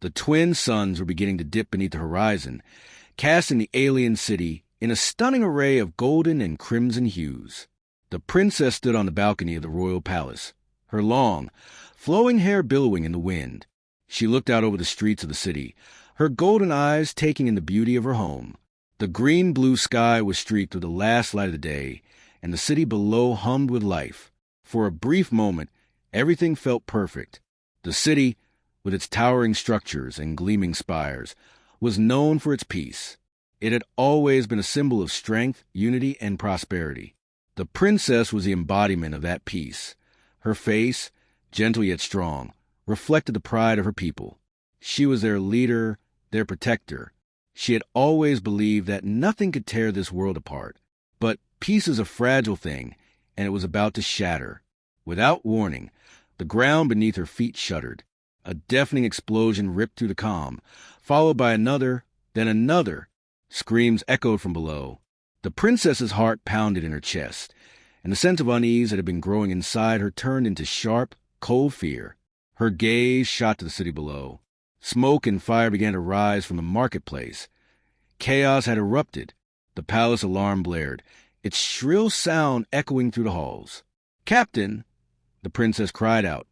The twin suns were beginning to dip beneath the horizon, casting the alien city in a stunning array of golden and crimson hues. The princess stood on the balcony of the royal palace, her long, flowing hair billowing in the wind. She looked out over the streets of the city, her golden eyes taking in the beauty of her home. The green-blue sky was streaked with the last light of the day, and the city below hummed with life. For a brief moment, everything felt perfect. The city, with its towering structures and gleaming spires, was known for its peace. It had always been a symbol of strength, unity, and prosperity. The princess was the embodiment of that peace. Her face, gentle yet strong, reflected the pride of her people. She was their leader, their protector. She had always believed that nothing could tear this world apart. But peace is a fragile thing, and it was about to shatter. Without warning, the ground beneath her feet shuddered. A deafening explosion ripped through the calm, followed by another, then another. Screams echoed from below. The princess's heart pounded in her chest, and the sense of unease that had been growing inside her turned into sharp, cold fear. Her gaze shot to the city below. Smoke and fire began to rise from the marketplace. Chaos had erupted. The palace alarm blared, its shrill sound echoing through the halls. "Captain!" the princess cried out,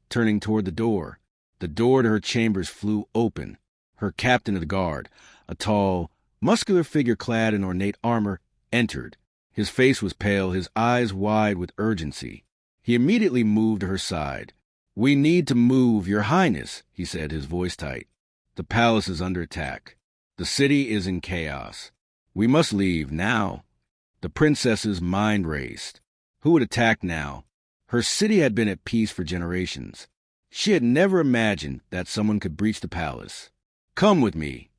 turning toward the door. The door to her chambers flew open. Her captain of the guard, a tall, muscular figure clad in ornate armor, entered. His face was pale, his eyes wide with urgency. He immediately moved to her side. "We need to move, Your Highness," he said, his voice tight. "The palace is under attack. The city is in chaos. We must leave now." The princess's mind raced. Who would attack now? Her city had been at peace for generations. She had never imagined that someone could breach the palace. "Come with me,"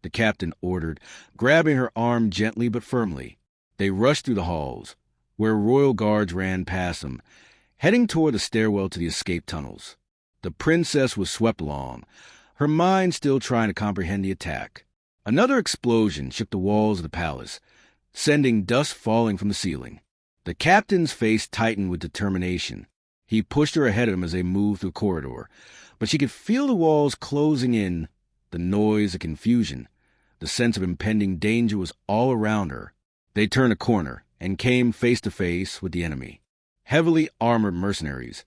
the captain ordered, grabbing her arm gently but firmly. They rushed through the halls, where royal guards ran past them, heading toward the stairwell to the escape tunnels. The princess was swept along, her mind still trying to comprehend the attack. Another explosion shook the walls of the palace, sending dust falling from the ceiling. The captain's face tightened with determination. He pushed her ahead of him as they moved through the corridor, but she could feel the walls closing in, the noise, the confusion. The sense of impending danger was all around her. They turned a corner and came face to face with the enemy. Heavily armored mercenaries,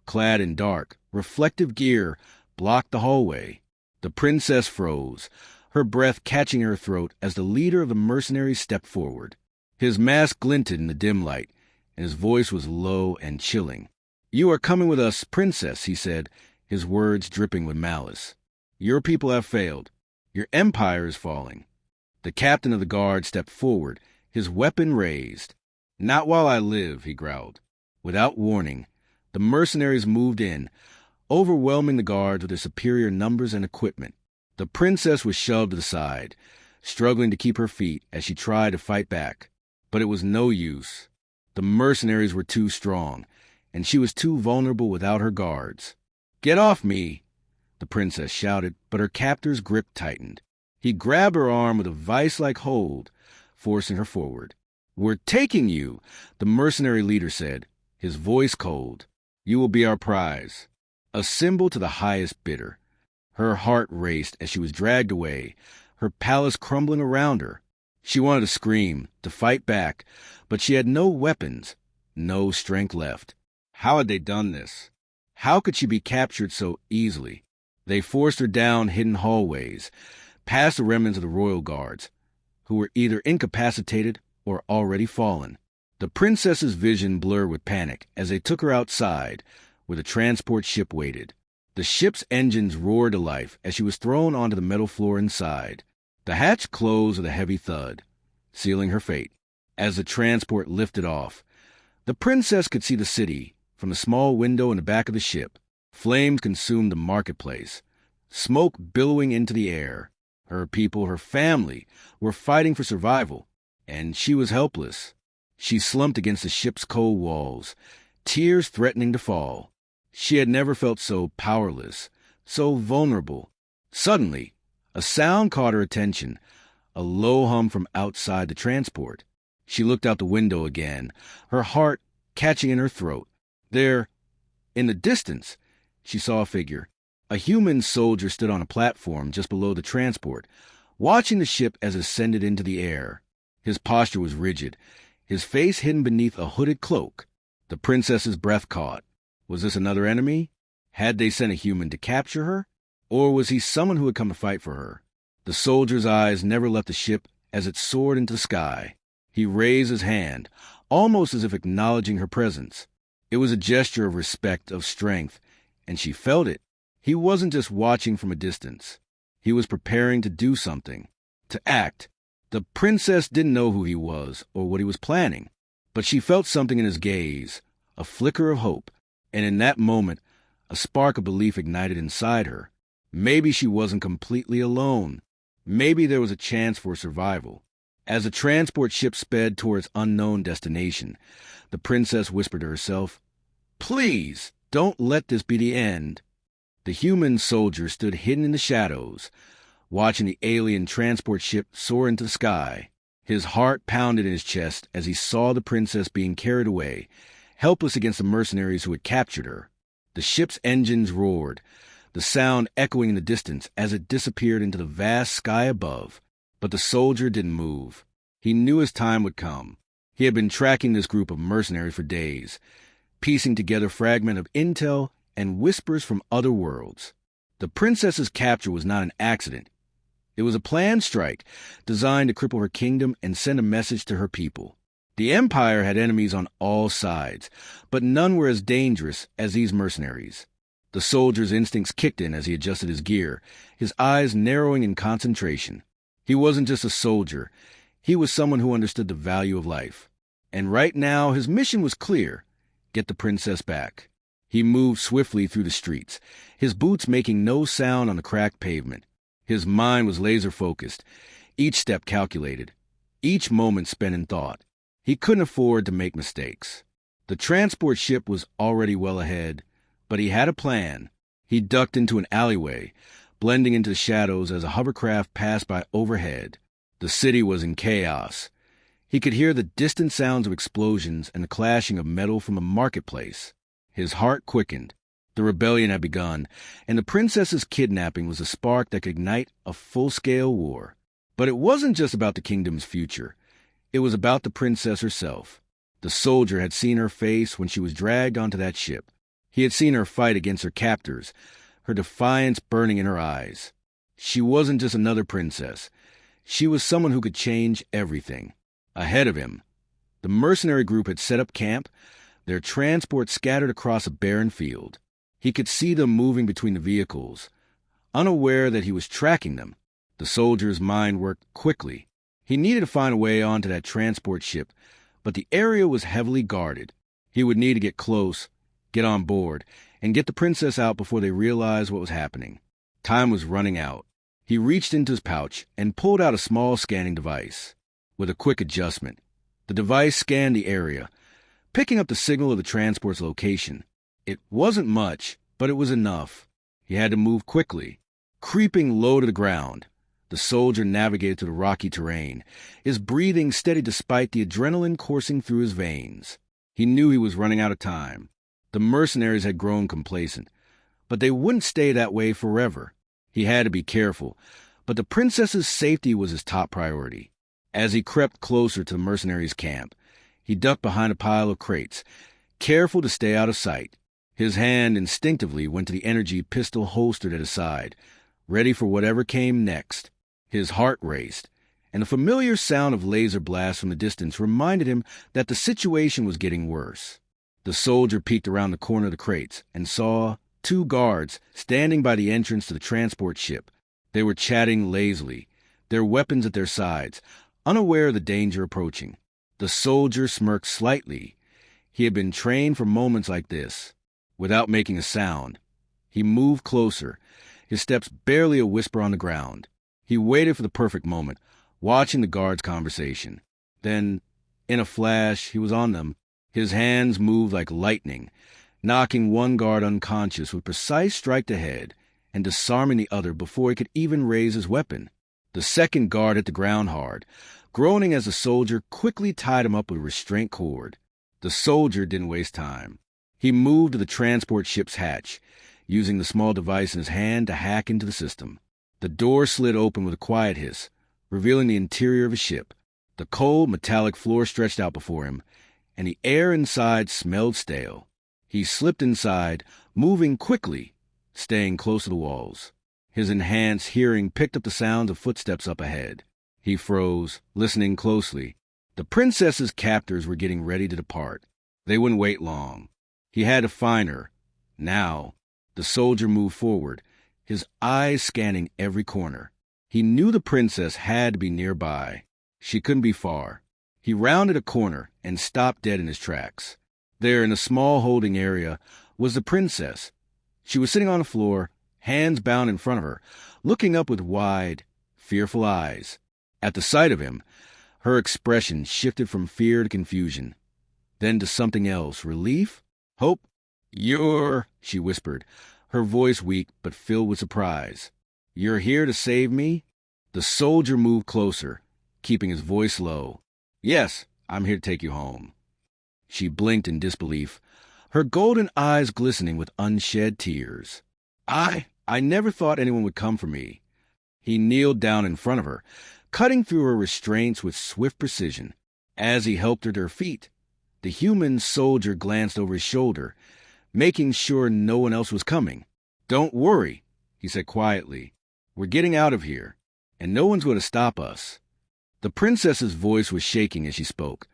clad in dark, reflective gear, blocked the hallway. The princess froze, her breath catching in her throat as the leader of the mercenaries stepped forward. His mask glinted in the dim light, and his voice was low and chilling. "You are coming with us, princess," he said, his words dripping with malice. "Your people have failed. Your empire is falling." The captain of the guard stepped forward, his weapon raised. "Not while I live," he growled. Without warning, the mercenaries moved in, overwhelming the guards with their superior numbers and equipment. The princess was shoved to the side, struggling to keep her feet as she tried to fight back. But it was no use. The mercenaries were too strong, and she was too vulnerable without her guards. "Get off me!" the princess shouted, but her captor's grip tightened. He grabbed her arm with a vice-like hold, forcing her forward. "We're taking you," the mercenary leader said, his voice cold. "You will be our prize." A symbol to the highest bidder. Her heart raced as she was dragged away, her palace crumbling around her. She wanted to scream, to fight back, but she had no weapons, no strength left. How had they done this? How could she be captured so easily? They forced her down hidden hallways, past the remnants of the royal guards, who were either incapacitated or already fallen. The princess's vision blurred with panic as they took her outside, where the transport ship waited. The ship's engines roared to life as she was thrown onto the metal floor inside. The hatch closed with a heavy thud, sealing her fate. As the transport lifted off, the princess could see the city from a small window in the back of the ship. Flames consumed the marketplace, smoke billowing into the air. Her people, her family, were fighting for survival, and she was helpless. She slumped against the ship's cold walls, tears threatening to fall. She had never felt so powerless, so vulnerable. Suddenly, a sound caught her attention, a low hum from outside the transport. She looked out the window again, her heart catching in her throat. There, in the distance, she saw a figure, A human soldier stood on a platform just below the transport, watching the ship as it ascended into the air. His posture was rigid, his face hidden beneath a hooded cloak. The princess's breath caught. Was this another enemy? Had they sent a human to capture her? Or was he someone who had come to fight for her? The soldier's eyes never left the ship as it soared into the sky. He raised his hand, almost as if acknowledging her presence. It was a gesture of respect, of strength, and she felt it. He wasn't just watching from a distance. He was preparing to do something, to act. The princess didn't know who he was or what he was planning, but she felt something in his gaze, a flicker of hope, and in that moment, a spark of belief ignited inside her. Maybe she wasn't completely alone. Maybe there was a chance for survival. As the transport ship sped toward its unknown destination, the princess whispered to herself, "Please, don't let this be the end." The human soldier stood hidden in the shadows, watching the alien transport ship soar into the sky. His heart pounded in his chest as he saw the princess being carried away, helpless against the mercenaries who had captured her. The ship's engines roared, the sound echoing in the distance as it disappeared into the vast sky above. But the soldier didn't move. He knew his time would come. He had been tracking this group of mercenaries for days, piecing together fragments of intel and whispers from other worlds. The princess's capture was not an accident. It was a planned strike designed to cripple her kingdom and send a message to her people. The Empire had enemies on all sides, but none were as dangerous as these mercenaries. The soldier's instincts kicked in as he adjusted his gear, his eyes narrowing in concentration. He wasn't just a soldier. He was someone who understood the value of life. And right now, his mission was clear: get the princess back. He moved swiftly through the streets, his boots making no sound on the cracked pavement. His mind was laser-focused, each step calculated, each moment spent in thought. He couldn't afford to make mistakes. The transport ship was already well ahead, but he had a plan. He ducked into an alleyway, blending into the shadows as a hovercraft passed by overhead. The city was in chaos. He could hear the distant sounds of explosions and the clashing of metal from a marketplace. His heart quickened. The rebellion had begun, and the princess's kidnapping was a spark that could ignite a full-scale war. But it wasn't just about the kingdom's future. It was about the princess herself. The soldier had seen her face when she was dragged onto that ship. He had seen her fight against her captors, her defiance burning in her eyes. She wasn't just another princess. She was someone who could change everything. Ahead of him, the mercenary group had set up camp, their transport scattered across a barren field. He could see them moving between the vehicles. Unaware that he was tracking them, the soldier's mind worked quickly. He needed to find a way onto that transport ship, but the area was heavily guarded. He would need to get close, get on board, and get the princess out before they realized what was happening. Time was running out. He reached into his pouch and pulled out a small scanning device. With a quick adjustment, the device scanned the area, picking up the signal of the transport's location. It wasn't much, but it was enough. He had to move quickly. Creeping low to the ground, the soldier navigated through the rocky terrain, his breathing steady despite the adrenaline coursing through his veins. He knew he was running out of time. The mercenaries had grown complacent, but they wouldn't stay that way forever. He had to be careful, but the princess's safety was his top priority. As he crept closer to the mercenaries' camp, he ducked behind a pile of crates, careful to stay out of sight. His hand instinctively went to the energy pistol holstered at his side, ready for whatever came next. His heart raced, and the familiar sound of laser blasts from the distance reminded him that the situation was getting worse. The soldier peeked around the corner of the crates and saw 2 guards standing by the entrance to the transport ship. They were chatting lazily, their weapons at their sides, unaware of the danger approaching. The soldier smirked slightly. He had been trained for moments like this. Without making a sound, he moved closer, his steps barely a whisper on the ground. He waited for the perfect moment, watching the guards' conversation. Then, in a flash, he was on them. His hands moved like lightning, knocking one guard unconscious with precise strike to head and disarming the other before he could even raise his weapon. The second guard hit the ground hard, groaning as the soldier quickly tied him up with a restraint cord. The soldier didn't waste time. He moved to the transport ship's hatch, using the small device in his hand to hack into the system. The door slid open with a quiet hiss, revealing the interior of a ship. The cold, metallic floor stretched out before him, and the air inside smelled stale. He slipped inside, moving quickly, staying close to the walls. His enhanced hearing picked up the sounds of footsteps up ahead. He froze, listening closely. The princess's captors were getting ready to depart. They wouldn't wait long. He had to find her. Now, the soldier moved forward, his eyes scanning every corner. He knew the princess had to be nearby. She couldn't be far. He rounded a corner and stopped dead in his tracks. There, in a small holding area, was the princess. She was sitting on the floor, hands bound in front of her, looking up with wide, fearful eyes. At the sight of him, her expression shifted from fear to confusion, then to something else, relief, hope. "You're," she whispered, her voice weak but filled with surprise. "You're here to save me?" The soldier moved closer, keeping his voice low. "Yes, I'm here to take you home." She blinked in disbelief, her golden eyes glistening with unshed tears. I never thought anyone would come for me." He kneeled down in front of her, cutting through her restraints with swift precision. As he helped her to her feet, the human soldier glanced over his shoulder, making sure no one else was coming. "Don't worry," he said quietly. "We're getting out of here, and no one's going to stop us." The princess's voice was shaking as she spoke,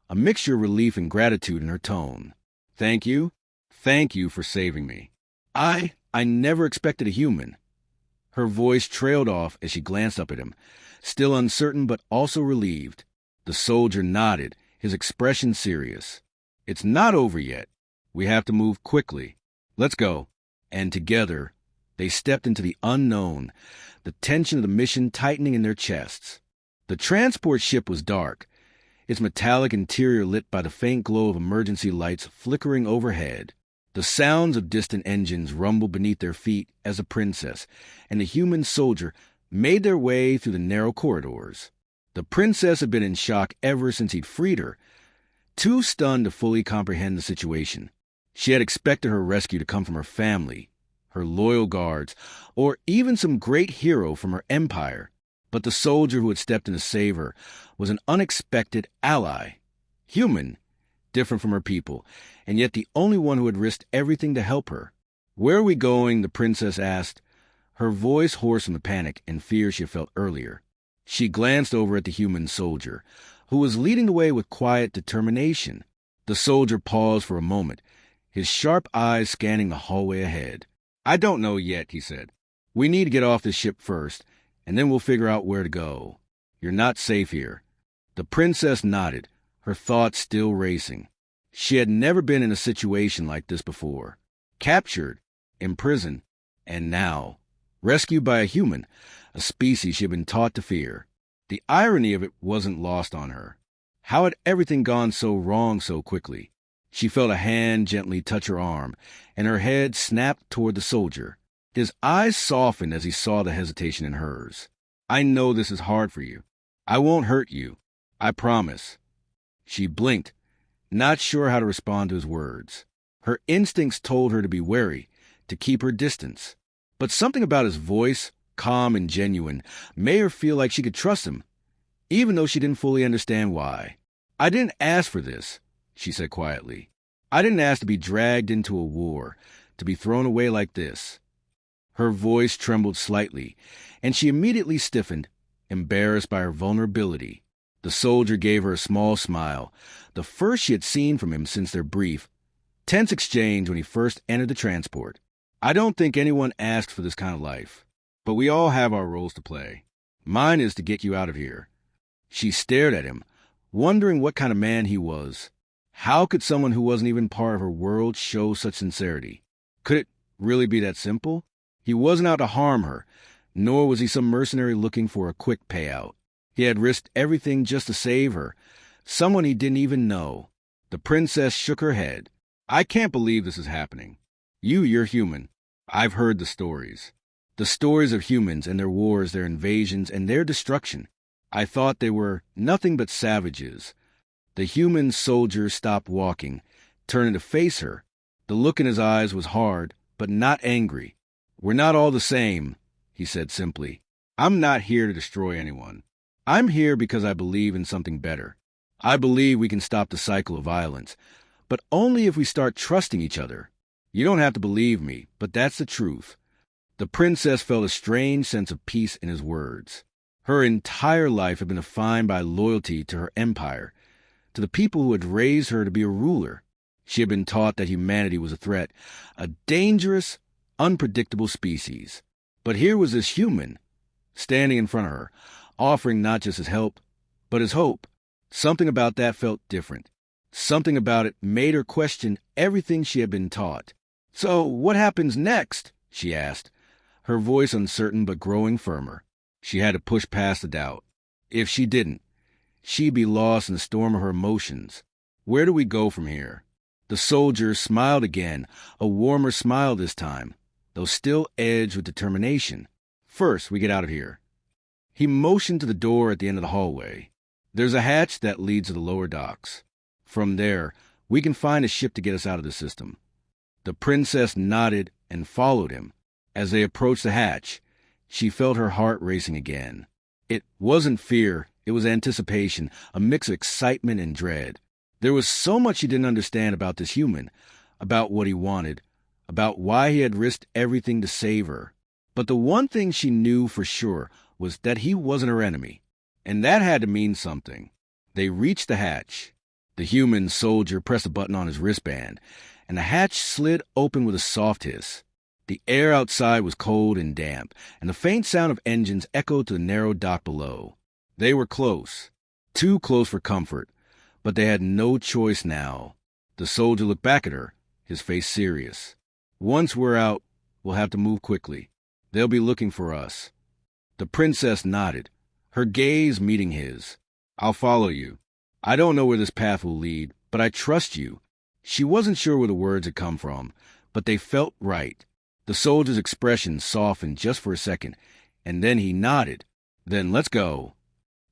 a mixture of relief and gratitude in her tone. Thank you for saving me. I never expected a human." Her voice trailed off as she glanced up at him, still uncertain but also relieved. The soldier nodded, his expression serious. "It's not over yet. We have to move quickly. Let's go." And together, they stepped into the unknown, the tension of the mission tightening in their chests. The transport ship was dark, its metallic interior lit by the faint glow of emergency lights flickering overhead. The sounds of distant engines rumbled beneath their feet as the princess and the human soldier made their way through the narrow corridors. The princess had been in shock ever since he'd freed her, too stunned to fully comprehend the situation. She had expected her rescue to come from her family, her loyal guards, or even some great hero from her empire. But the soldier who had stepped in to save her was an unexpected ally. Human, different from her people, and yet the only one who had risked everything to help her. "Where are we going?" the princess asked, her voice hoarse from the panic and fear she had felt earlier. She glanced over at the human soldier, who was leading the way with quiet determination. The soldier paused for a moment, his sharp eyes scanning the hallway ahead. "I don't know yet," he said. "We need to get off this ship first, and then we'll figure out where to go. You're not safe here." The princess nodded, her thoughts still racing. She had never been in a situation like this before. Captured, imprisoned, and now rescued by a human, a species she had been taught to fear. The irony of it wasn't lost on her. How had everything gone so wrong so quickly? She felt a hand gently touch her arm, and her head snapped toward the soldier. His eyes softened as he saw the hesitation in hers. "I know this is hard for you. I won't hurt you. I promise." She blinked, not sure how to respond to his words. Her instincts told her to be wary, to keep her distance. But something about his voice, calm and genuine, made her feel like she could trust him, even though she didn't fully understand why. "I didn't ask for this," she said quietly. "I didn't ask to be dragged into a war, to be thrown away like this." Her voice trembled slightly, and she immediately stiffened, embarrassed by her vulnerability. The soldier gave her a small smile, the first she had seen from him since their brief, tense exchange when he first entered the transport. "I don't think anyone asked for this kind of life, but we all have our roles to play. Mine is to get you out of here." She stared at him, wondering what kind of man he was. How could someone who wasn't even part of her world show such sincerity? Could it really be that simple? He wasn't out to harm her, nor was he some mercenary looking for a quick payout. He had risked everything just to save her, someone he didn't even know. The princess shook her head. "I can't believe this is happening. You're human. I've heard the stories. The stories of humans and their wars, their invasions, and their destruction. I thought they were nothing but savages." The human soldier stopped walking, turning to face her. The look in his eyes was hard, but not angry. "We're not all the same," he said simply. "I'm not here to destroy anyone. I'm here because I believe in something better. I believe we can stop the cycle of violence, but only if we start trusting each other. You don't have to believe me, but that's the truth." The princess felt a strange sense of peace in his words. Her entire life had been defined by loyalty to her empire, to the people who had raised her to be a ruler. She had been taught that humanity was a threat, a dangerous, unpredictable species. But here was this human, standing in front of her, offering not just his help, but his hope. Something about that felt different. Something about it made her question everything she had been taught. "So what happens next?" she asked, her voice uncertain but growing firmer. She had to push past the doubt. If she didn't, she'd be lost in the storm of her emotions. "Where do we go from here?" The soldier smiled again, a warmer smile this time, though still edged with determination. "First, we get out of here." He motioned to the door at the end of the hallway. "There's a hatch that leads to the lower docks. From there, we can find a ship to get us out of the system." The princess nodded and followed him. As they approached the hatch, she felt her heart racing again. It wasn't fear, it was anticipation, a mix of excitement and dread. There was so much she didn't understand about this human, about what he wanted, about why he had risked everything to save her. But the one thing she knew for sure was that he wasn't her enemy, and that had to mean something. They reached the hatch. The human soldier pressed a button on his wristband, and the hatch slid open with a soft hiss. The air outside was cold and damp, and the faint sound of engines echoed to the narrow dock below. They were close, too close for comfort, but they had no choice now. The soldier looked back at her, his face serious. "Once we're out, we'll have to move quickly. They'll be looking for us." The princess nodded, her gaze meeting his. "I'll follow you. I don't know where this path will lead, but I trust you." She wasn't sure where the words had come from, but they felt right. The soldier's expression softened just for a second, and then he nodded. "Then let's go."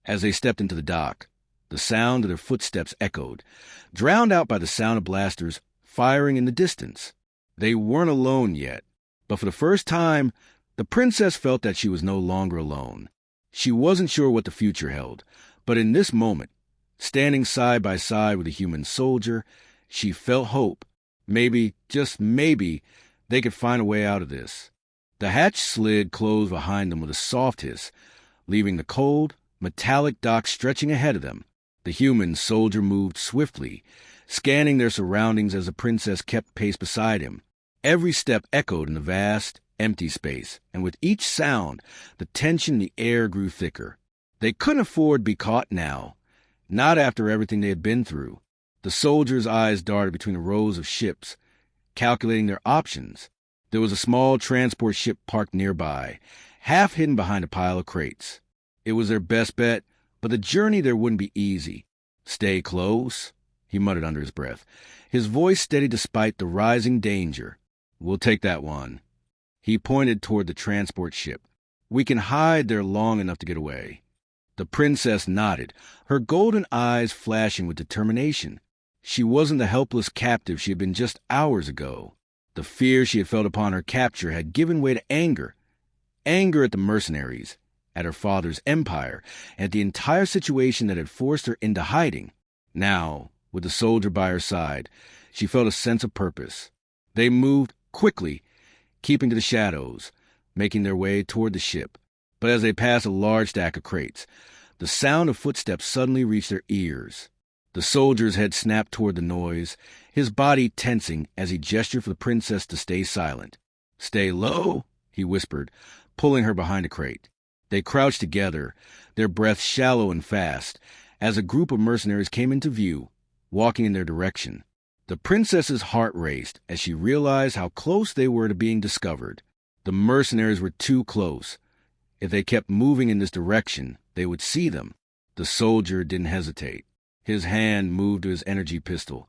As they stepped into the dock, the sound of their footsteps echoed, drowned out by the sound of blasters firing in the distance. They weren't alone yet, but for the first time, the princess felt that she was no longer alone. She wasn't sure what the future held, but in this moment, standing side by side with a human soldier, she felt hope. Maybe, just maybe, they could find a way out of this. The hatch slid closed behind them with a soft hiss, leaving the cold, metallic dock stretching ahead of them. The human soldier moved swiftly, scanning their surroundings as the princess kept pace beside him. Every step echoed in the vast, empty space, and with each sound, the tension in the air grew thicker. They couldn't afford to be caught now, not after everything they had been through. The soldier's eyes darted between the rows of ships, calculating their options. There was a small transport ship parked nearby, half hidden behind a pile of crates. It was their best bet, but the journey there wouldn't be easy. "Stay close," he muttered under his breath, his voice steady despite the rising danger. "We'll take that one." He pointed toward the transport ship. "We can hide there long enough to get away." The princess nodded, her golden eyes flashing with determination. She wasn't the helpless captive she had been just hours ago. The fear she had felt upon her capture had given way to anger. Anger at the mercenaries, at her father's empire, and at the entire situation that had forced her into hiding. Now, with the soldier by her side, she felt a sense of purpose. They moved quickly, keeping to the shadows, making their way toward the ship. But as they passed a large stack of crates, the sound of footsteps suddenly reached their ears. The soldier's head snapped toward the noise, his body tensing as he gestured for the princess to stay silent. "Stay low," he whispered, pulling her behind a crate. They crouched together, their breaths shallow and fast, as a group of mercenaries came into view, walking in their direction. The princess's heart raced as she realized how close they were to being discovered. The mercenaries were too close. If they kept moving in this direction, they would see them. The soldier didn't hesitate. His hand moved to his energy pistol,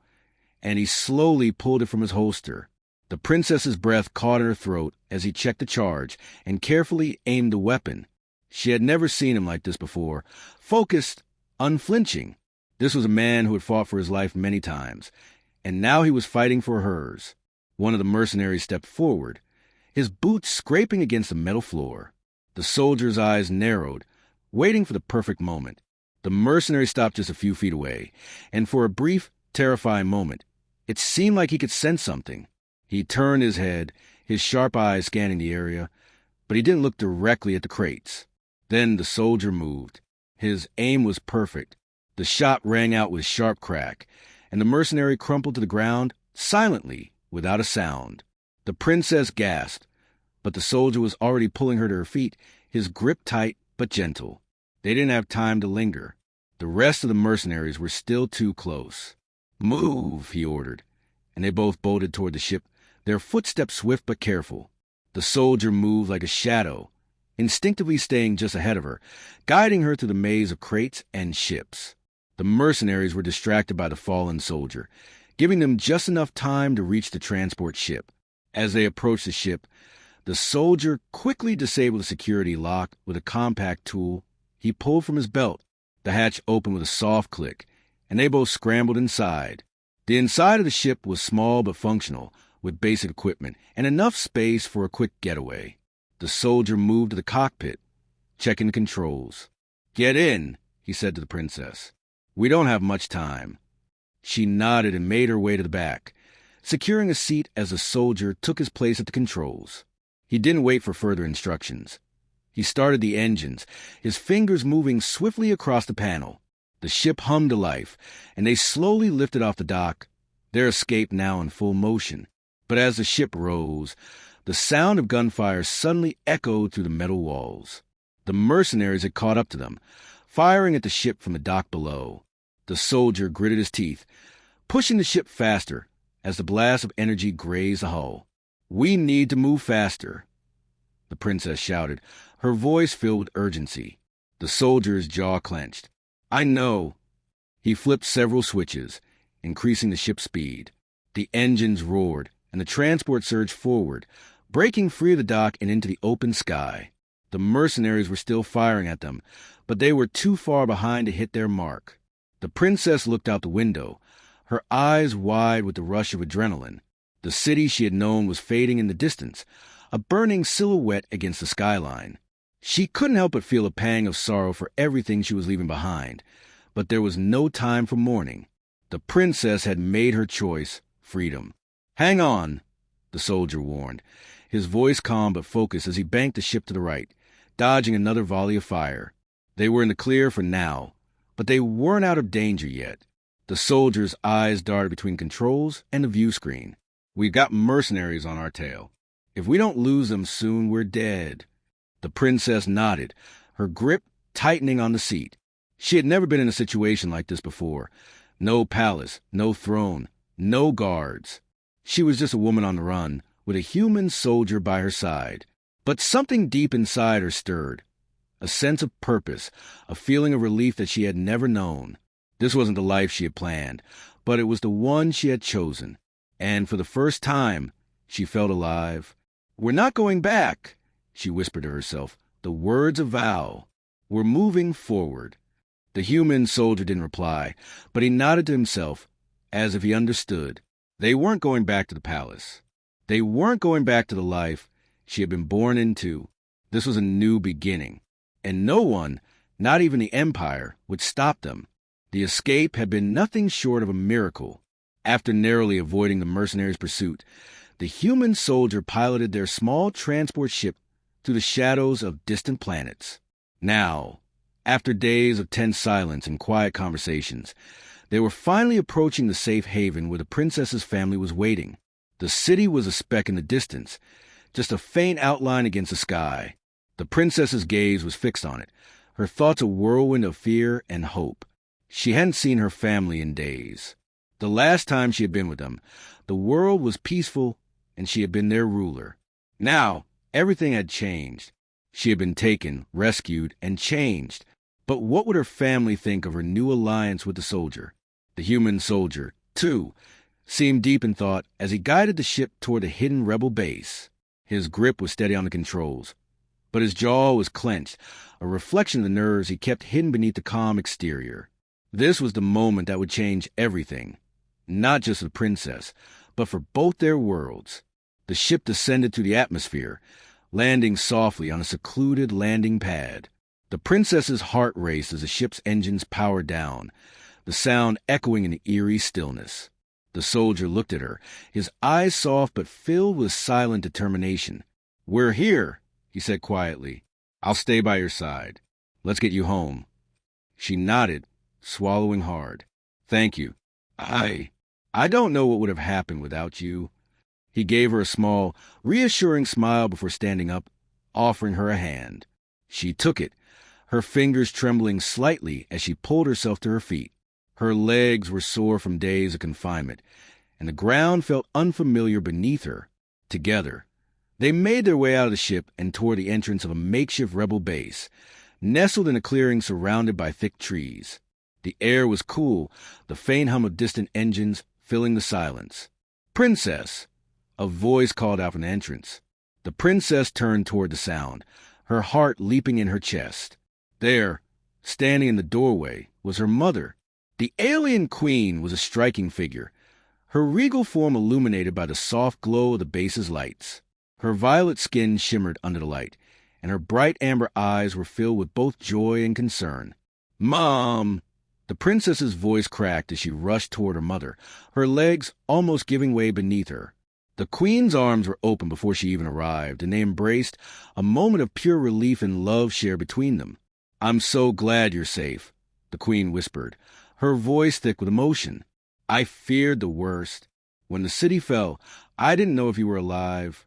and he slowly pulled it from his holster. The princess's breath caught in her throat as he checked the charge and carefully aimed the weapon. She had never seen him like this before, focused, unflinching. This was a man who had fought for his life many times, and now he was fighting for hers. One of the mercenaries stepped forward, his boots scraping against the metal floor. The soldier's eyes narrowed, waiting for the perfect moment. The mercenary stopped just a few feet away, and for a brief, terrifying moment, it seemed like he could sense something. He turned his head, his sharp eyes scanning the area, but he didn't look directly at the crates. Then the soldier moved. His aim was perfect. The shot rang out with a sharp crack, and the mercenary crumpled to the ground, silently, without a sound. The princess gasped, but the soldier was already pulling her to her feet, his grip tight but gentle. They didn't have time to linger. The rest of the mercenaries were still too close. "Move," he ordered, and they both bolted toward the ship, their footsteps swift but careful. The soldier moved like a shadow, instinctively staying just ahead of her, guiding her through the maze of crates and ships. The mercenaries were distracted by the fallen soldier, giving them just enough time to reach the transport ship. As they approached the ship, the soldier quickly disabled the security lock with a compact tool he pulled from his belt. The hatch opened with a soft click, and they both scrambled inside. The inside of the ship was small but functional, with basic equipment and enough space for a quick getaway. The soldier moved to the cockpit, checking the controls. "Get in," he said to the princess. "We don't have much time." She nodded and made her way to the back, securing a seat as the soldier took his place at the controls. He didn't wait for further instructions. He started the engines, his fingers moving swiftly across the panel. The ship hummed to life, and they slowly lifted off the dock, their escape now in full motion. But as the ship rose, the sound of gunfire suddenly echoed through the metal walls. The mercenaries had caught up to them, firing at the ship from the dock below. The soldier gritted his teeth, pushing the ship faster as the blast of energy grazed the hull. "We need to move faster," the princess shouted, her voice filled with urgency. The soldier's jaw clenched. "I know." He flipped several switches, increasing the ship's speed. The engines roared, and the transport surged forward, breaking free of the dock and into the open sky. The mercenaries were still firing at them, but they were too far behind to hit their mark. The princess looked out the window, her eyes wide with the rush of adrenaline. The city she had known was fading in the distance, a burning silhouette against the skyline. She couldn't help but feel a pang of sorrow for everything she was leaving behind, but there was no time for mourning. The princess had made her choice, freedom. "Hang on," the soldier warned, his voice calm but focused as he banked the ship to the right, dodging another volley of fire. They were in the clear for now, but they weren't out of danger yet. The soldier's eyes darted between controls and the view screen. "We've got mercenaries on our tail. If we don't lose them soon, we're dead." The princess nodded, her grip tightening on the seat. She had never been in a situation like this before. No palace, no throne, no guards. She was just a woman on the run, with a human soldier by her side. But something deep inside her stirred. A sense of purpose, a feeling of relief that she had never known. This wasn't the life she had planned, but it was the one she had chosen. And for the first time, she felt alive. "We're not going back," she whispered to herself, the words of vow. "We're moving forward." The human soldier didn't reply, but he nodded to himself, as if he understood. They weren't going back to the palace. They weren't going back to the life she had been born into. This was a new beginning, and no one, not even the Empire, would stop them. The escape had been nothing short of a miracle. After narrowly avoiding the mercenaries' pursuit, the human soldier piloted their small transport ship through the shadows of distant planets. Now, after days of tense silence and quiet conversations, they were finally approaching the safe haven where the princess's family was waiting. The city was a speck in the distance, just a faint outline against the sky. The princess's gaze was fixed on it, her thoughts a whirlwind of fear and hope. She hadn't seen her family in days. The last time she had been with them, the world was peaceful and she had been their ruler. Now, everything had changed. She had been taken, rescued, and changed. But what would her family think of her new alliance with the soldier? The human soldier, too, seemed deep in thought as he guided the ship toward the hidden rebel base. His grip was steady on the controls, but his jaw was clenched, a reflection of the nerves he kept hidden beneath the calm exterior. This was the moment that would change everything, not just the princess, but for both their worlds. The ship descended through the atmosphere, landing softly on a secluded landing pad. The princess's heart raced as the ship's engines powered down, the sound echoing in the eerie stillness. The soldier looked at her, his eyes soft but filled with silent determination. "We're here," he said quietly. "I'll stay by your side. Let's get you home." She nodded, swallowing hard. "Thank you. I don't know what would have happened without you." He gave her a small, reassuring smile before standing up, offering her a hand. She took it, her fingers trembling slightly as she pulled herself to her feet. Her legs were sore from days of confinement, and the ground felt unfamiliar beneath her. Together, they made their way out of the ship and toward the entrance of a makeshift rebel base, nestled in a clearing surrounded by thick trees. The air was cool, the faint hum of distant engines filling the silence. "Princess!" A voice called out from the entrance. The princess turned toward the sound, her heart leaping in her chest. There, standing in the doorway, was her mother. The alien queen was a striking figure, her regal form illuminated by the soft glow of the base's lights. Her violet skin shimmered under the light, and her bright amber eyes were filled with both joy and concern. "Mom!" The princess's voice cracked as she rushed toward her mother, her legs almost giving way beneath her. The queen's arms were open before she even arrived, and they embraced, a moment of pure relief and love shared between them. "I'm so glad you're safe," the queen whispered, her voice thick with emotion. "I feared the worst. When the city fell, I didn't know if you were alive."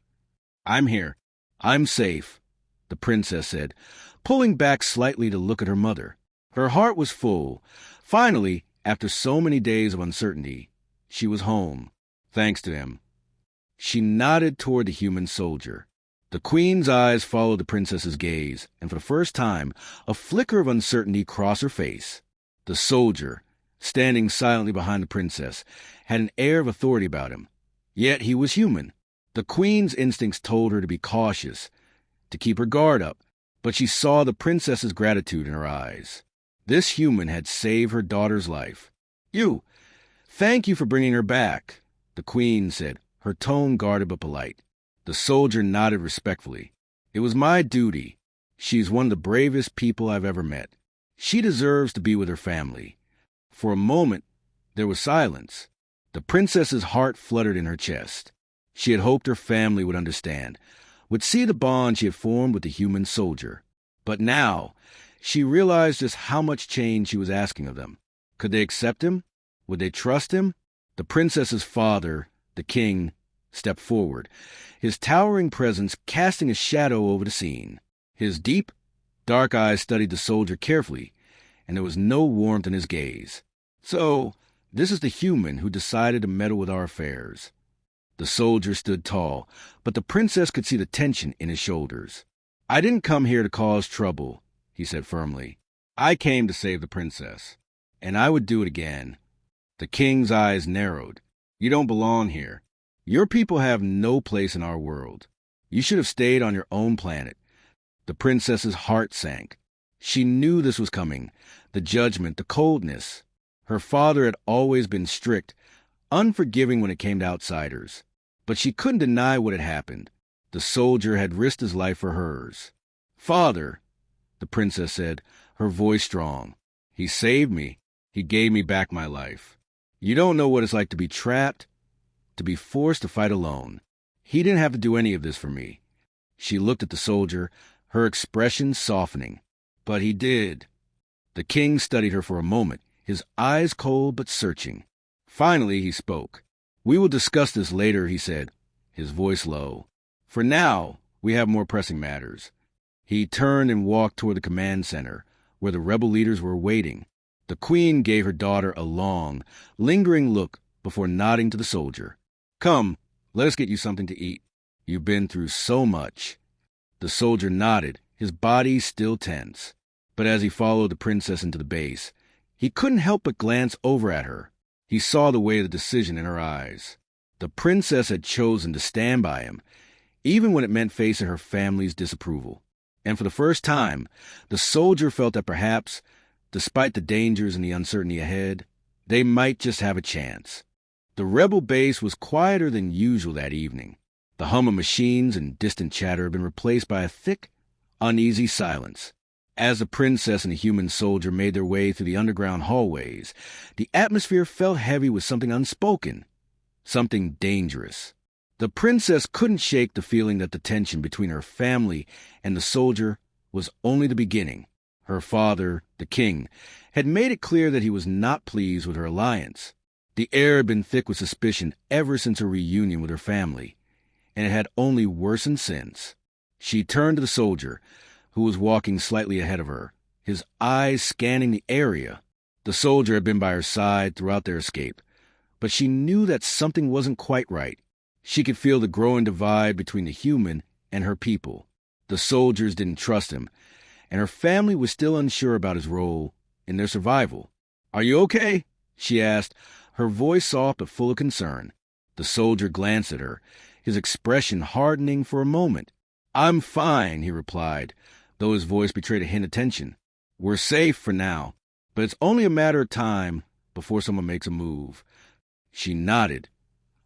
"I'm here. I'm safe," the princess said, pulling back slightly to look at her mother. Her heart was full. Finally, after so many days of uncertainty, she was home, thanks to him. She nodded toward the human soldier. The queen's eyes followed the princess's gaze, and for the first time, a flicker of uncertainty crossed her face. The soldier, standing silently behind the princess, had an air of authority about him. Yet he was human. The queen's instincts told her to be cautious, to keep her guard up, but she saw the princess's gratitude in her eyes. This human had saved her daughter's life. Thank you for bringing her back," the queen said, her tone guarded but polite. The soldier nodded respectfully. "It was my duty. She's one of the bravest people I've ever met. She deserves to be with her family." For a moment, there was silence. The princess's heart fluttered in her chest. She had hoped her family would understand, would see the bond she had formed with the human soldier. But now, she realized just how much change she was asking of them. Could they accept him? Would they trust him? The princess's father, the king, stepped forward, his towering presence casting a shadow over the scene. His deep, dark eyes studied the soldier carefully, and there was no warmth in his gaze. "So, this is the human who decided to meddle with our affairs." The soldier stood tall, but the princess could see the tension in his shoulders. "I didn't come here to cause trouble," he said firmly. "I came to save the princess, and I would do it again." The king's eyes narrowed. "You don't belong here. Your people have no place in our world. You should have stayed on your own planet." The princess's heart sank. She knew this was coming, the judgment, the coldness. Her father had always been strict, unforgiving when it came to outsiders. But she couldn't deny what had happened. The soldier had risked his life for hers. "Father," the princess said, her voice strong, "he saved me. He gave me back my life. You don't know what it's like to be trapped, to be forced to fight alone. He didn't have to do any of this for me." She looked at the soldier, her expression softening. "But he did." The king studied her for a moment, his eyes cold but searching. Finally, he spoke. "We will discuss this later," he said, his voice low. "For now, we have more pressing matters." He turned and walked toward the command center, where the rebel leaders were waiting. The queen gave her daughter a long, lingering look before nodding to the soldier. "Come, let us get you something to eat. You've been through so much." The soldier nodded, his body still tense. But as he followed the princess into the base, he couldn't help but glance over at her. He saw the weight of the decision in her eyes. The princess had chosen to stand by him, even when it meant facing her family's disapproval. And for the first time, the soldier felt that perhaps, despite the dangers and the uncertainty ahead, they might just have a chance. The rebel base was quieter than usual that evening. The hum of machines and distant chatter had been replaced by a thick, uneasy silence. As the princess and the human soldier made their way through the underground hallways, the atmosphere felt heavy with something unspoken, something dangerous. The princess couldn't shake the feeling that the tension between her family and the soldier was only the beginning. Her father, the king, had made it clear that he was not pleased with her alliance. The air had been thick with suspicion ever since her reunion with her family, and it had only worsened since. She turned to the soldier, who was walking slightly ahead of her, his eyes scanning the area. The soldier had been by her side throughout their escape, but she knew that something wasn't quite right. She could feel the growing divide between the human and her people. The soldiers didn't trust him, and her family was still unsure about his role in their survival. "Are you okay?" she asked, her voice soft but full of concern. The soldier glanced at her, his expression hardening for a moment. "I'm fine," he replied, though his voice betrayed a hint of tension. "We're safe for now, but it's only a matter of time before someone makes a move." She nodded,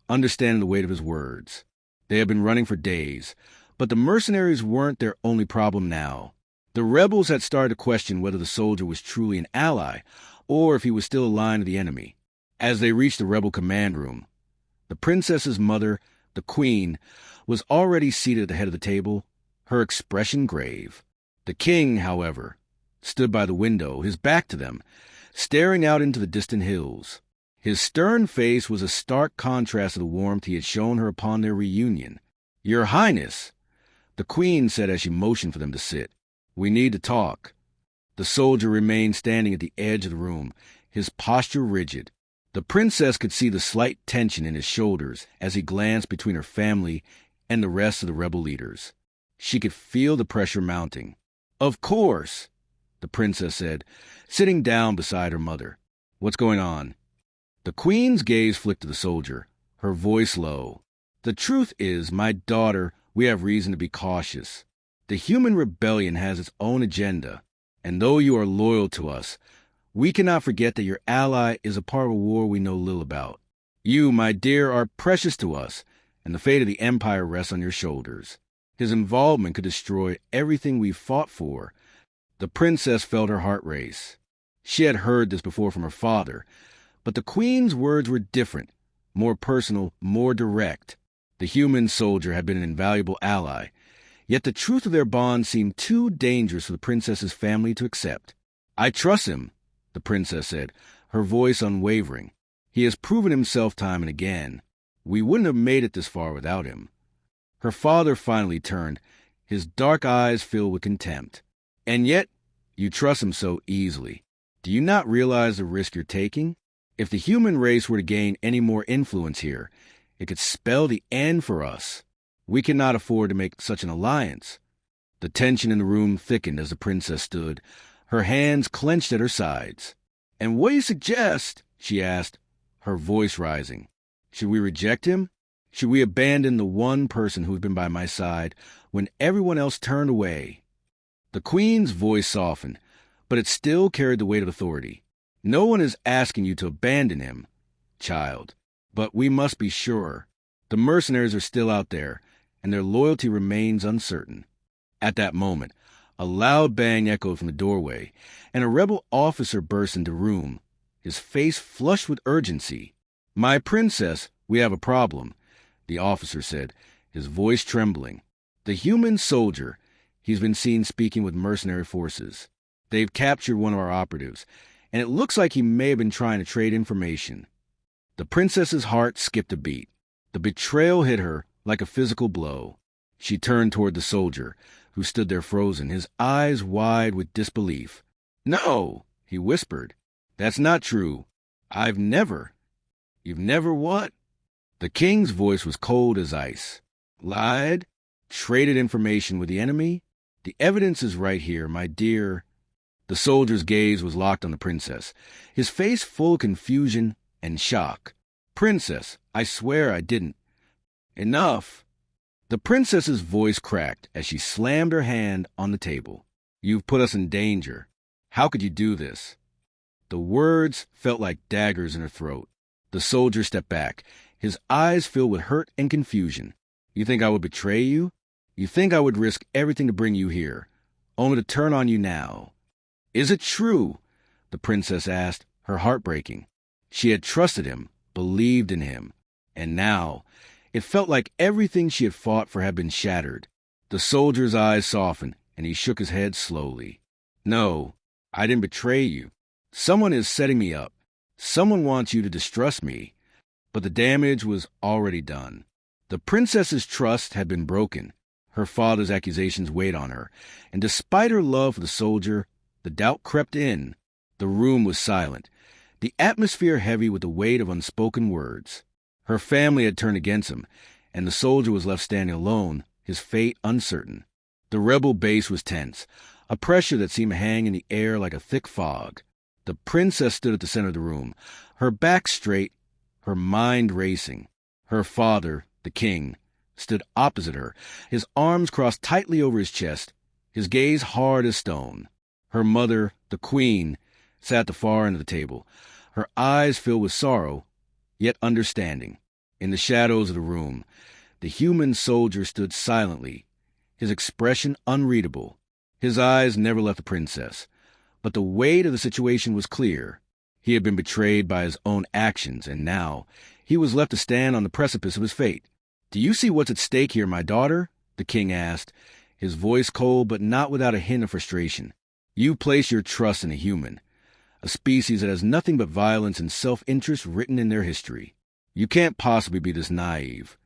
understanding the weight of his words. They had been running for days, but the mercenaries weren't their only problem now. The rebels had started to question whether the soldier was truly an ally, or if he was still aligned to the enemy. As they reached the rebel command room, the princess's mother, the queen, was already seated at the head of the table, her expression grave. The king, however, stood by the window, his back to them, staring out into the distant hills. His stern face was a stark contrast to the warmth he had shown her upon their reunion. "Your Highness," the queen said as she motioned for them to sit, "we need to talk." The soldier remained standing at the edge of the room, his posture rigid. The princess could see the slight tension in his shoulders as he glanced between her family and the rest of the rebel leaders. She could feel the pressure mounting. "Of course," the princess said, sitting down beside her mother. "What's going on?" The queen's gaze flicked to the soldier, her voice low. "The truth is, my daughter, we have reason to be cautious. The human rebellion has its own agenda, and though you are loyal to us, we cannot forget that your ally is a part of a war we know little about. You, my dear, are precious to us, and the fate of the empire rests on your shoulders. His involvement could destroy everything we've fought for." The princess felt her heart race. She had heard this before from her father, but the queen's words were different, more personal, more direct. The human soldier had been an invaluable ally, yet the truth of their bond seemed too dangerous for the princess's family to accept. "I trust him," the princess said, her voice unwavering. "He has proven himself time and again. We wouldn't have made it this far without him." Her father finally turned, his dark eyes filled with contempt. "And yet, you trust him so easily. Do you not realize the risk you're taking? If the human race were to gain any more influence here, it could spell the end for us. We cannot afford to make such an alliance." The tension in the room thickened as the princess stood, her hands clenched at her sides. "And what do you suggest?" she asked, her voice rising. "Should we reject him? Should we abandon the one person who had been by my side when everyone else turned away?" The queen's voice softened, but it still carried the weight of authority. "No one is asking you to abandon him, child, but we must be sure. The mercenaries are still out there, and their loyalty remains uncertain." At that moment, a loud bang echoed from the doorway, and a rebel officer burst into the room, his face flushed with urgency. "My princess, we have a problem," the officer said, his voice trembling. "The human soldier, he's been seen speaking with mercenary forces. They've captured one of our operatives, and it looks like he may have been trying to trade information." The princess's heart skipped a beat. The betrayal hit her like a physical blow. She turned toward the soldier, who stood there frozen, his eyes wide with disbelief. "No," he whispered. "That's not true. I've never—" "You've never what?" The king's voice was cold as ice. "Lied? Traded information with the enemy? The evidence is right here, my dear." The soldier's gaze was locked on the princess, his face full of confusion and shock. "Princess, I swear I didn't." "Enough." The princess's voice cracked as she slammed her hand on the table. "You've put us in danger. How could you do this?" The words felt like daggers in her throat. The soldier stepped back, his eyes filled with hurt and confusion. You think I would betray you? You think I would risk everything to bring you here, only to turn on you now? Is it true? The princess asked, her heart breaking. She had trusted him, believed in him, and now it felt like everything she had fought for had been shattered. The soldier's eyes softened, and he shook his head slowly. No, I didn't betray you. Someone is setting me up. Someone wants you to distrust me. But the damage was already done. The princess's trust had been broken. Her father's accusations weighed on her, and despite her love for the soldier, the doubt crept in. The room was silent, the atmosphere heavy with the weight of unspoken words. Her family had turned against him, and the soldier was left standing alone, his fate uncertain. The rebel base was tense, a pressure that seemed to hang in the air like a thick fog. The princess stood at the center of the room, her back straight, her mind racing. Her father, the king, stood opposite her, his arms crossed tightly over his chest, his gaze hard as stone. Her mother, the queen, sat at the far end of the table, her eyes filled with sorrow, yet understanding. In the shadows of the room, the human soldier stood silently, his expression unreadable. His eyes never left the princess, but the weight of the situation was clear. He had been betrayed by his own actions, and now he was left to stand on the precipice of his fate. Do you see what's at stake here, my daughter? The king asked, his voice cold but not without a hint of frustration. You place your trust in a human, a species that has nothing but violence and self-interest written in their history. You can't possibly be this naive.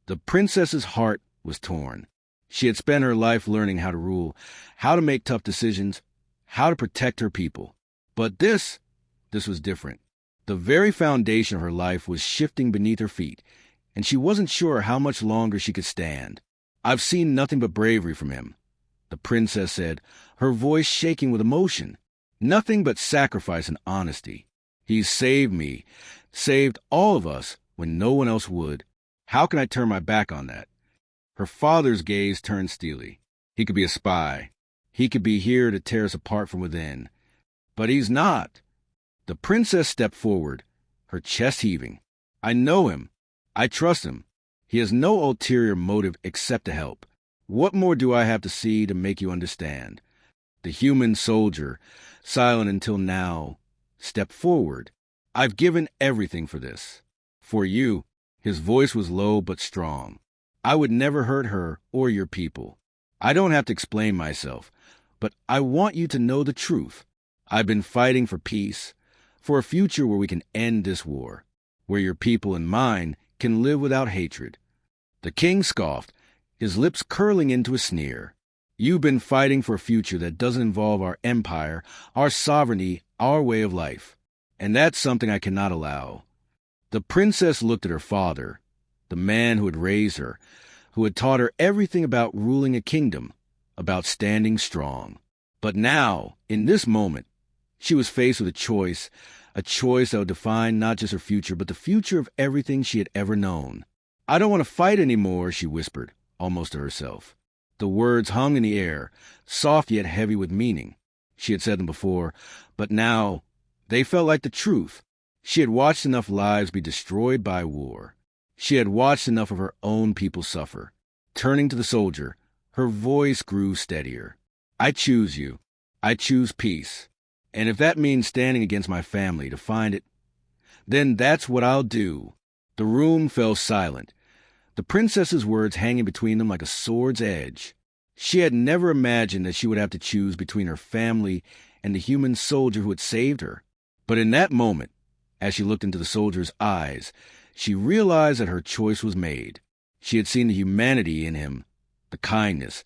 The princess's heart was torn. She had spent her life learning how to rule, how to make tough decisions, how to protect her people. But this was different. The very foundation of her life was shifting beneath her feet, and she wasn't sure how much longer she could stand. I've seen nothing but bravery from him, the princess said, her voice shaking with emotion. Nothing but sacrifice and honesty. He's saved me, saved all of us when no one else would. How can I turn my back on that? Her father's gaze turned steely. He could be a spy. He could be here to tear us apart from within. But he's not. The princess stepped forward, her chest heaving. I know him. I trust him. He has no ulterior motive except to help. What more do I have to see to make you understand? The human soldier, silent until now, stepped forward. I've given everything for this. For you. His voice was low but strong. I would never hurt her or your people. I don't have to explain myself, but I want you to know the truth. I've been fighting for peace, for a future where we can end this war, where your people and mine can live without hatred. The king scoffed, his lips curling into a sneer. You've been fighting for a future that doesn't involve our empire, our sovereignty, our way of life. And that's something I cannot allow. The princess looked at her father, the man who had raised her, who had taught her everything about ruling a kingdom, about standing strong. But now, in this moment, she was faced with a choice that would define not just her future, but the future of everything she had ever known. I don't want to fight anymore, she whispered, almost to herself. The words hung in the air, soft yet heavy with meaning. She had said them before, but now they felt like the truth. She had watched enough lives be destroyed by war. She had watched enough of her own people suffer. Turning to the soldier, her voice grew steadier. I choose you. I choose peace. And if that means standing against my family to find it, then that's what I'll do. The room fell silent, the princess's words hanging between them like a sword's edge. She had never imagined that she would have to choose between her family and the human soldier who had saved her. But in that moment, as she looked into the soldier's eyes, she realized that her choice was made. She had seen the humanity in him, the kindness,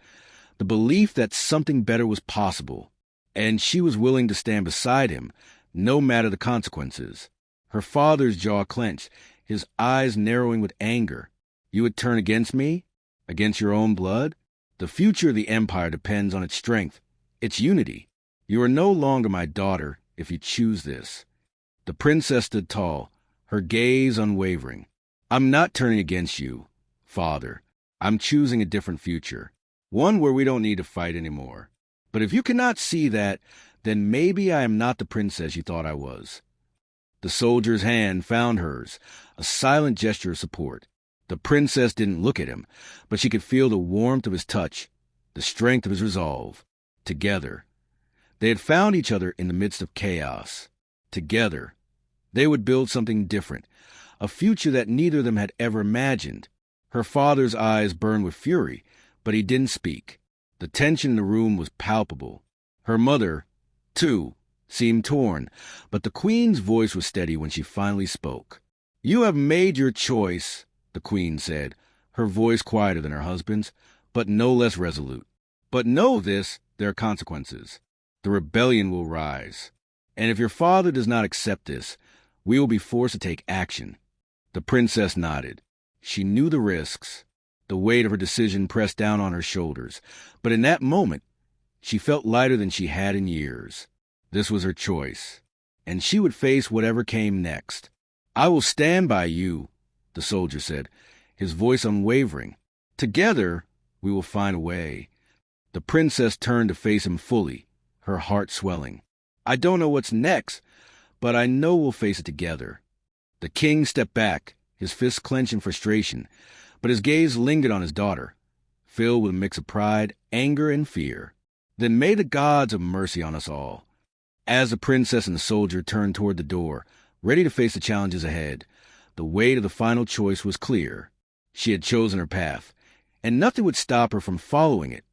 the belief that something better was possible, and she was willing to stand beside him, no matter the consequences. Her father's jaw clenched, his eyes narrowing with anger. You would turn against me? Against your own blood? The future of the empire depends on its strength, its unity. You are no longer my daughter if you choose this. The princess stood tall, her gaze unwavering. I'm not turning against you, father. I'm choosing a different future, one where we don't need to fight anymore. But if you cannot see that, then maybe I am not the princess you thought I was. The soldier's hand found hers, a silent gesture of support. The princess didn't look at him, but she could feel the warmth of his touch, the strength of his resolve. Together. They had found each other in the midst of chaos. Together. They would build something different, a future that neither of them had ever imagined. Her father's eyes burned with fury, but he didn't speak. The tension in the room was palpable. Her mother, too, seemed torn, but the queen's voice was steady when she finally spoke. "You have made your choice," the queen said, her voice quieter than her husband's, but no less resolute. "But know this, there are consequences. The rebellion will rise. And if your father does not accept this, we will be forced to take action." The princess nodded. She knew the risks. The weight of her decision pressed down on her shoulders. But in that moment, she felt lighter than she had in years. This was her choice, and she would face whatever came next. "I will stand by you," the soldier said, his voice unwavering. "Together, we will find a way." The princess turned to face him fully, her heart swelling. "I don't know what's next, but I know we'll face it together." The king stepped back, his fists clenched in frustration, but his gaze lingered on his daughter, filled with a mix of pride, anger, and fear. "Then may the gods have mercy on us all." As the princess and the soldier turned toward the door, ready to face the challenges ahead, the weight of the final choice was clear. She had chosen her path, and nothing would stop her from following it.